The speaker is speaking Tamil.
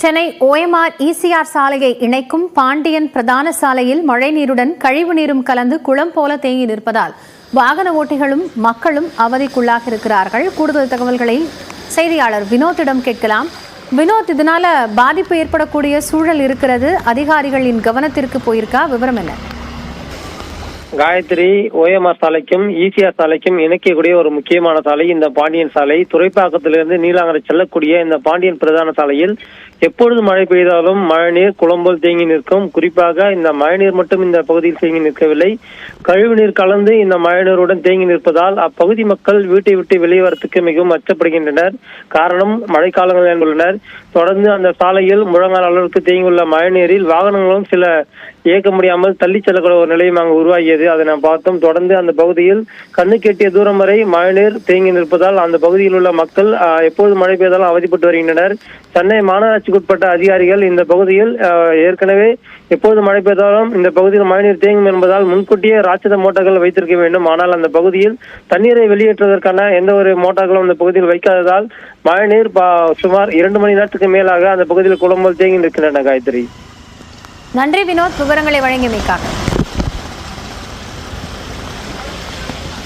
சென்னை OMR ECR சாலையை இணைக்கும் பாண்டியன் பிரதான சாலையில் மழைநீருடன் கழிவு நீரும் கலந்து குளம் போல தேங்கி நிற்பதால் வாகன ஓட்டிகளும் மக்களும் அவதிக்குள்ளாக இருக்கிறார்கள். கூடுதல் தகவல்களை செய்தியாளர் வினோத்திடம் கேட்கலாம். வினோத், இதனால பாதிப்பு ஏற்படக்கூடிய சூழல் இருக்கிறது, அதிகாரிகளின் கவனத்திற்கு போயிருக்கா? விவரம் என்ன? காயத்ரி, OMR சாலைக்கும் ECR சாலைக்கும் இணைக்கக்கூடிய ஒரு முக்கியமான சாலை இந்த பாண்டியன் சாலை. துறைப்பாக்கத்திலிருந்து நீலாங்கரை செல்லக்கூடிய இந்த பாண்டியன் பிரதான சாலையில் எப்பொழுது மழை பெய்தாலும் மழைநீர் குளம்போல் தேங்கி நிற்கும். குறிப்பாக இந்த மழைநீர் மட்டும் இந்த பகுதியில் தேங்கி நிற்கவில்லை, கழிவுநீர் கலந்து இந்த மழைநீருடன் தேங்கி நிற்பதால் அப்பகுதி மக்கள் வீட்டை விட்டு வெளியே வரத்துக்கு மிகவும் அச்சப்படுகின்றனர். காரணம், மழைக்காலங்கள் உள்ளனர். தொடர்ந்து அந்த சாலையில் முழங்கால் அளவுக்கு தேங்கியுள்ள மழைநீரில் வாகனங்களும் சில இயக்க முடியாமல் தள்ளி செல்லக்கூடிய ஒரு நிலையும் அங்கு உருவாகியது. அதை நாம் பார்த்தோம். தொடர்ந்து அந்த பகுதியில் கண்ணு கெட்டிய தூரம் வரை மழைநீர் தேங்கி நிற்பதால் அந்த பகுதியில் உள்ள மக்கள் எப்போது மழை பெய்தாலும் அவதிப்பட்டு வருகின்றனர். சென்னை மாநகராட்சிக்குட்பட்ட அதிகாரிகள் இந்த பகுதியில் ஏற்கனவே எப்போது மழை பெய்தாலும் இந்த பகுதியில் மழைநீர் தேங்கும் என்பதால் முன்கூட்டியே ராட்சத மோட்டார்கள் வைத்திருக்க வேண்டும். ஆனால் அந்த பகுதியில் தண்ணீரை வெளியேற்றுவதற்கான எந்த ஒரு மோட்டார்களும் அந்த பகுதியில் வைக்காததால் மழைநீர் சுமார் 2 மணி நேரத்துக்கு மேலாக அந்த பகுதியில் குளம்போல் தேங்கி நிற்கின்றன. காயத்ரி, நன்றி வினோத், விவரங்களை வழங்கியமைக்காக.